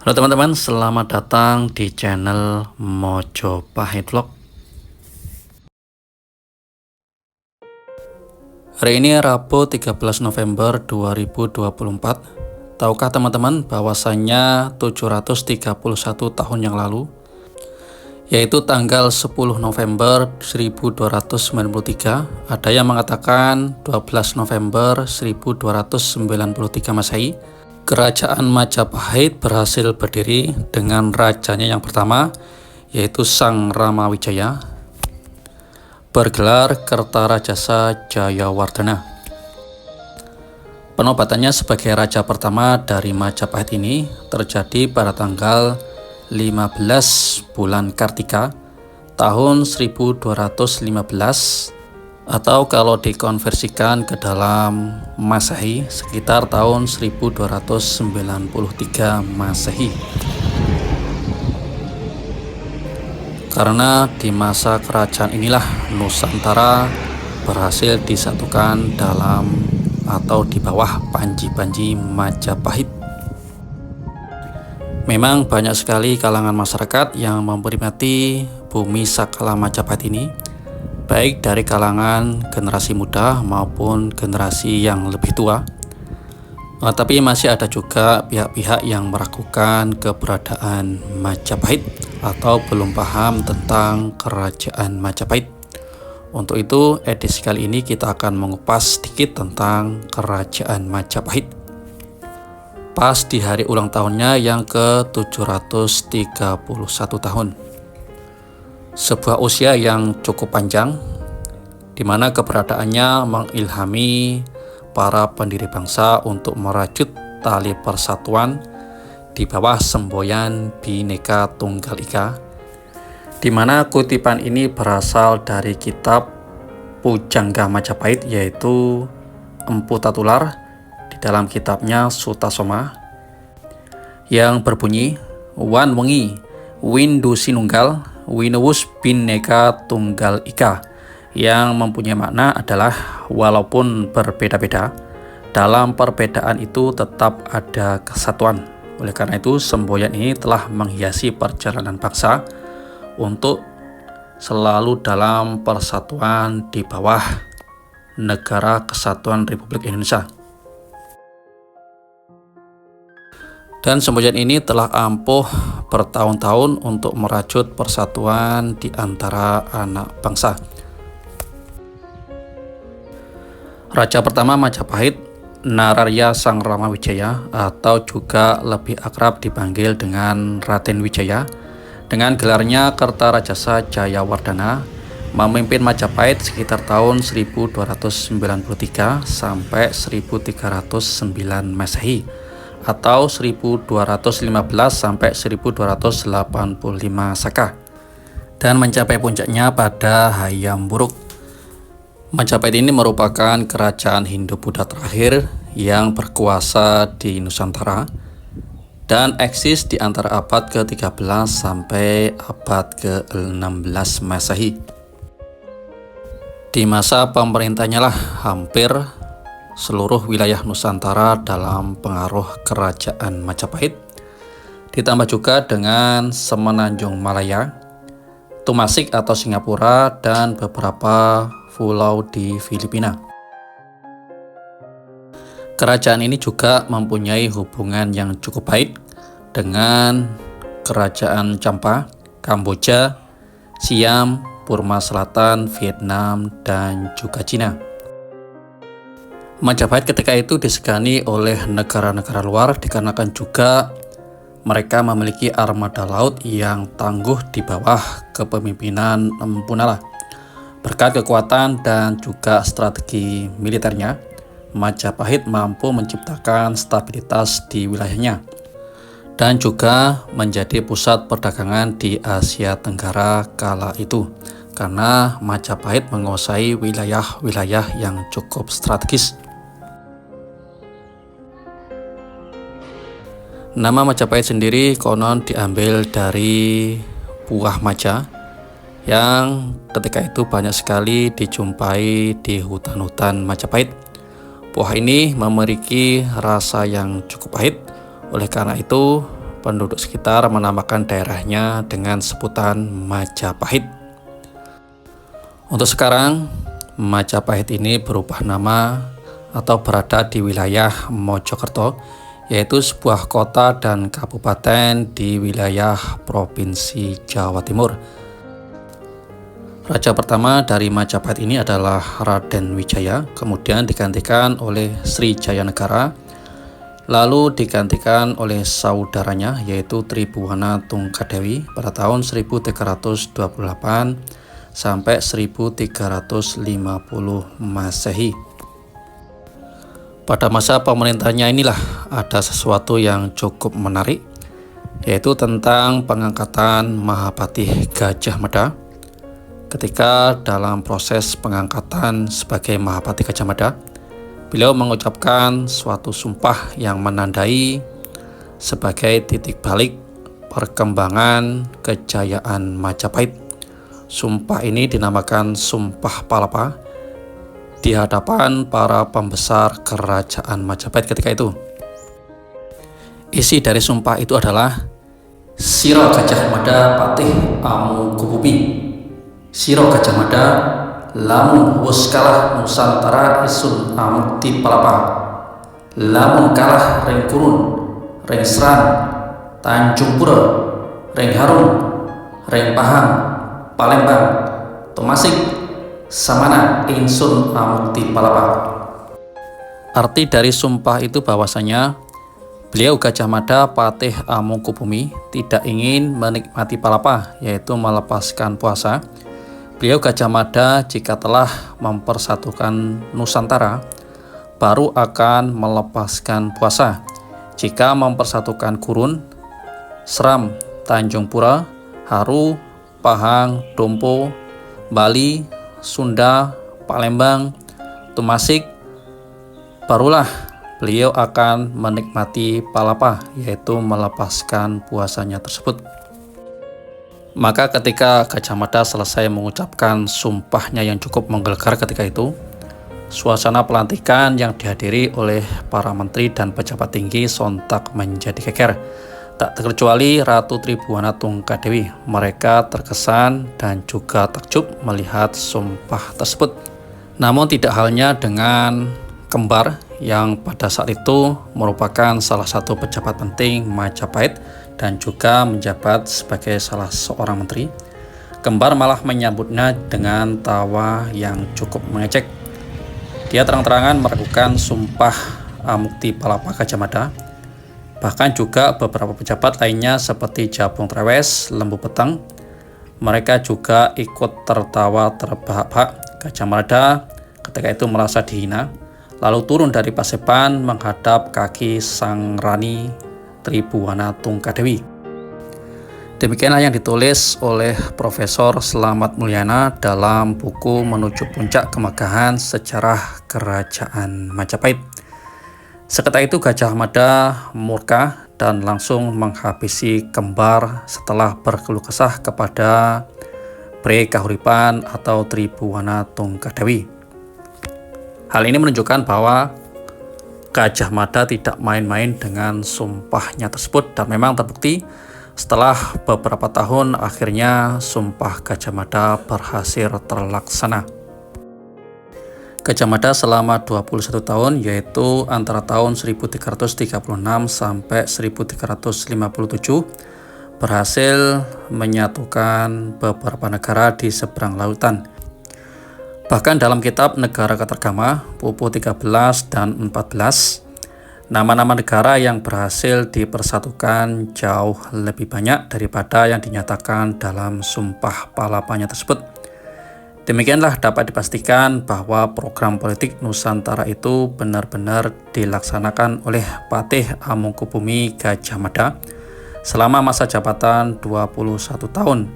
Halo teman-teman, selamat datang di channel Mojopahit Vlog. Hari ini Rabu 13 November 2024. Tahukah teman-teman bahwasannya 731 tahun yang lalu, yaitu tanggal 10 November 1293, ada yang mengatakan 12 November 1293 Masehi, Kerajaan Majapahit berhasil berdiri dengan rajanya yang pertama, yaitu Sang Ramawijaya, bergelar Kertarajasa Jayawardhana. Penobatannya sebagai raja pertama dari Majapahit ini terjadi pada tanggal 15 bulan Kartika tahun 1215, atau kalau dikonversikan ke dalam Masehi sekitar tahun 1293 Masehi. Karena di masa kerajaan inilah Nusantara berhasil disatukan dalam atau di bawah panji-panji Majapahit. Memang banyak sekali kalangan masyarakat yang memperingati bumi sakala Majapahit ini, baik dari kalangan generasi muda maupun generasi yang lebih tua. Tapi masih ada juga pihak-pihak yang meragukan keberadaan Majapahit atau belum paham tentang kerajaan Majapahit. Untuk itu, edisi kali ini kita akan mengupas sedikit tentang kerajaan Majapahit. Pas di hari ulang tahunnya yang ke-731 tahun. Sebuah usia yang cukup panjang, di mana keberadaannya mengilhami para pendiri bangsa untuk merajut tali persatuan di bawah semboyan Bhinneka Tunggal Ika, di mana kutipan ini berasal dari kitab Pujangga Majapahit, yaitu Empu Tatular di dalam kitabnya Sutasoma, yang berbunyi Wan Wengi Windu Sinunggal Winuwus Bhinneka Tunggal Ika, yang mempunyai makna adalah walaupun berbeda-beda, dalam perbedaan itu tetap ada kesatuan. Oleh karena itu, semboyan ini telah menghiasi perjalanan bangsa untuk selalu dalam persatuan di bawah Negara Kesatuan Republik Indonesia. Dan semboyan ini telah ampuh bertahun-tahun untuk merajut persatuan di antara anak bangsa. Raja pertama Majapahit, Nararya Sang Ramawijaya, atau juga lebih akrab dipanggil dengan Raden Wijaya, dengan gelarnya Kertarajasa Jayawardhana, memimpin Majapahit sekitar tahun 1293 sampai 1309 Masehi, atau 1215 sampai 1285 Saka, dan mencapai puncaknya pada Hayam Wuruk. Majapahit ini merupakan kerajaan Hindu-Buddha terakhir yang berkuasa di Nusantara dan eksis di antara abad ke-13 sampai abad ke-16 Masehi. Di masa pemerintahnya lah hampir seluruh wilayah Nusantara dalam pengaruh kerajaan Majapahit, ditambah juga dengan Semenanjung Malaya, Tumasik atau Singapura, dan beberapa pulau di Filipina. Kerajaan ini juga mempunyai hubungan yang cukup baik dengan Kerajaan Champa, Kamboja, Siam, Burma Selatan, Vietnam, dan juga Cina. Majapahit ketika itu disegani oleh negara-negara luar dikarenakan juga mereka memiliki armada laut yang tangguh di bawah kepemimpinan Empu Nala. Berkat kekuatan dan juga strategi militernya, Majapahit mampu menciptakan stabilitas di wilayahnya dan juga menjadi pusat perdagangan di Asia Tenggara kala itu, karena Majapahit menguasai wilayah-wilayah yang cukup strategis. Nama Majapahit sendiri konon diambil dari buah maja yang ketika itu banyak sekali dijumpai di hutan-hutan Majapahit. Buah ini memiliki rasa yang cukup pahit. Oleh karena itu, penduduk sekitar menamakan daerahnya dengan sebutan Majapahit. Untuk sekarang, Majapahit ini berubah nama atau berada di wilayah Mojokerto, yaitu sebuah kota dan kabupaten di wilayah Provinsi Jawa Timur. Raja pertama dari Majapahit ini adalah Raden Wijaya, kemudian digantikan oleh Sri Jayanegara, lalu digantikan oleh saudaranya yaitu Tribhuwana Tunggadewi pada tahun 1328 sampai 1350 Masehi. Pada masa pemerintahnya inilah ada sesuatu yang cukup menarik, yaitu tentang pengangkatan Mahapatih Gajah Mada. Ketika dalam proses pengangkatan sebagai Mahapatih Gajah Mada, beliau mengucapkan suatu sumpah yang menandai sebagai titik balik perkembangan kejayaan Majapahit. Sumpah ini dinamakan Sumpah Palapa di hadapan para pembesar kerajaan Majapahit ketika itu. Isi dari sumpah itu adalah Siro Gajah Mada Patih Amu Kububi, Siro Gajah Mada lamun wus kalah Nusantara isun amukti palapa, lamun kalah ring kurun, ring seran, Tanjung Pura, ring Harum, ring Pahang, Palembang, Tomasik, samana ingsun amukti palapa. Arti dari sumpah itu bahwasanya beliau Gajah Mada Patih Amukubumi tidak ingin menikmati palapa, yaitu melepaskan puasa. Beliau Gajah Mada jika telah mempersatukan Nusantara, baru akan melepaskan puasa. Jika mempersatukan Kurun, Seram, Tanjung Pura, Haru, Pahang, Dompo, Bali, Sunda, Palembang, Tomasik, barulah beliau akan menikmati palapa, yaitu melepaskan puasanya tersebut. Maka ketika Gajah Mada selesai mengucapkan sumpahnya yang cukup menggelegar ketika itu, suasana pelantikan yang dihadiri oleh para menteri dan pejabat tinggi sontak menjadi geger. Tak terkecuali Ratu Tribhuwana Tunggadewi. Mereka terkesan dan juga takjub melihat sumpah tersebut. Namun tidak halnya dengan kembar yang pada saat itu merupakan salah satu pejabat penting Majapahit dan juga menjabat sebagai salah seorang menteri. Kembar malah menyambutnya dengan tawa yang cukup mengejek. Dia terang-terangan meragukan sumpah Amukti Palapa Gajah Mada. Bahkan juga beberapa pejabat lainnya seperti Japung Trewes, Lembu Peteng, mereka juga ikut tertawa terbahak-bahak. Gajah Mada ketika itu merasa dihina, lalu turun dari paseban menghadap kaki sang Rani Tribhuwana Tunggadewi. Demikianlah yang ditulis oleh Profesor Slamet Mulyana dalam buku Menuju Puncak Kemegahan Sejarah Kerajaan Majapahit. Seketika itu Gajah Mada murka dan langsung menghabisi kembar setelah berkeluh kesah kepada Pre Kahuripan atau Tribhuwana Tunggadewi. Hal ini menunjukkan bahwa Gajah Mada tidak main-main dengan sumpahnya tersebut, dan memang terbukti setelah beberapa tahun akhirnya sumpah Gajah Mada berhasil terlaksana. Gajah Mada selama 21 tahun, yaitu antara tahun 1336 sampai 1357, berhasil menyatukan beberapa negara di seberang lautan. Bahkan dalam kitab Negara Ketergama, Pupuh 13 dan 14, nama-nama negara yang berhasil dipersatukan jauh lebih banyak daripada yang dinyatakan dalam sumpah palapanya tersebut. Demikianlah dapat dipastikan bahwa program politik Nusantara itu benar-benar dilaksanakan oleh Patih Amangkubumi Gajah Mada selama masa jabatan 21 tahun.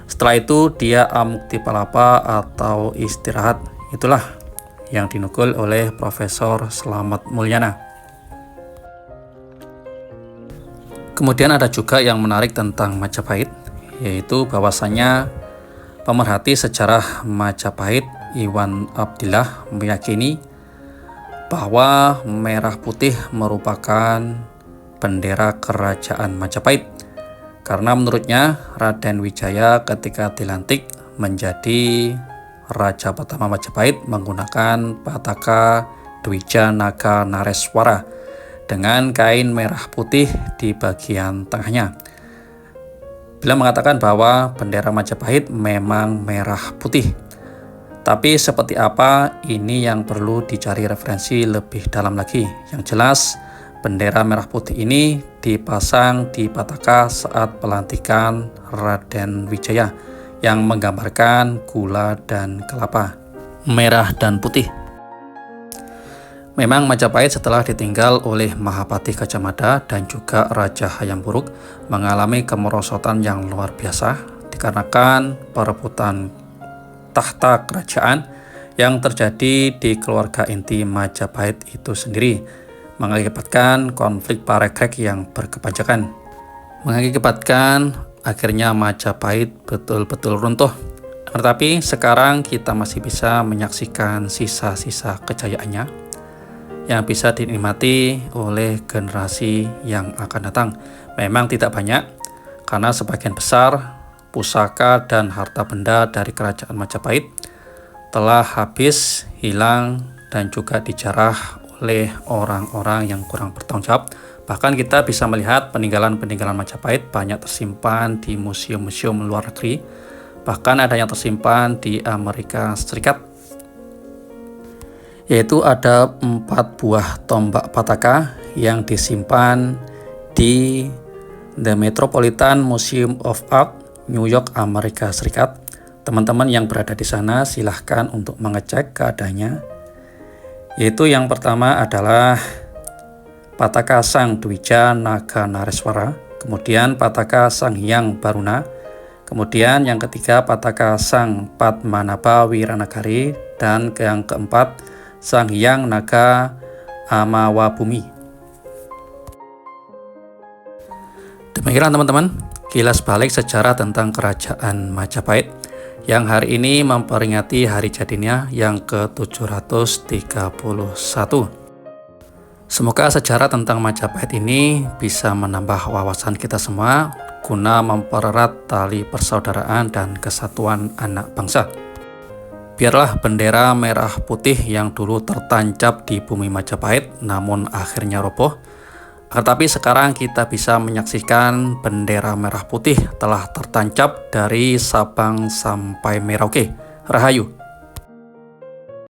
Setelah itu dia amukti palapa atau istirahat. Itulah yang dinukil oleh Profesor Slamet Mulyana. Kemudian ada juga yang menarik tentang Majapahit, yaitu bahwasannya pemerhati sejarah Majapahit Iwan Abdillah meyakini bahwa merah putih merupakan bendera kerajaan Majapahit, karena menurutnya Raden Wijaya ketika dilantik menjadi raja pertama Majapahit menggunakan Pataka Dwija Naga Nareswara dengan kain merah putih di bagian tengahnya. Beliau mengatakan bahwa bendera Majapahit memang merah putih. Tapi seperti apa, ini yang perlu dicari referensi lebih dalam lagi. Yang jelas, bendera merah putih ini dipasang di Pataka saat pelantikan Raden Wijaya yang menggambarkan gula dan kelapa, merah dan putih. Memang Majapahit setelah ditinggal oleh Mahapati Gajah Mada dan juga Raja Hayam Wuruk mengalami kemerosotan yang luar biasa dikarenakan perebutan tahta kerajaan yang terjadi di keluarga inti Majapahit itu sendiri, mengakibatkan konflik parekrek yang berkepanjangan, mengakibatkan akhirnya Majapahit betul-betul runtuh. Tetapi sekarang kita masih bisa menyaksikan sisa-sisa kejayaannya yang bisa dinikmati oleh generasi yang akan datang. Memang tidak banyak, karena sebagian besar pusaka dan harta benda dari kerajaan Majapahit telah habis, hilang, dan juga dijarah oleh orang-orang yang kurang bertanggung jawab. Bahkan kita bisa melihat peninggalan-peninggalan Majapahit banyak tersimpan di museum-museum luar negeri, bahkan ada yang tersimpan di Amerika Serikat. Yaitu ada 4 buah tombak Pataka yang disimpan di The Metropolitan Museum of Art, New York, Amerika Serikat. Teman-teman yang berada di sana silahkan untuk mengecek keadaannya. Yaitu yang pertama adalah Pataka Sang Dwija Naga Nareswara, kemudian Pataka Sang Hyang Baruna, kemudian yang ketiga Pataka Sang Padmanaba Wiranagari, dan yang keempat Sang Hyang Naga Amawabumi. Demikian teman-teman, kilas balik sejarah tentang kerajaan Majapahit yang hari ini memperingati hari jadinya yang ke-731. Semoga sejarah tentang Majapahit ini bisa menambah wawasan kita semua guna mempererat tali persaudaraan dan kesatuan anak bangsa. Biarlah bendera merah putih yang dulu tertancap di bumi Majapahit namun akhirnya roboh, tetapi sekarang kita bisa menyaksikan bendera merah putih telah tertancap dari Sabang sampai Merauke. Rahayu.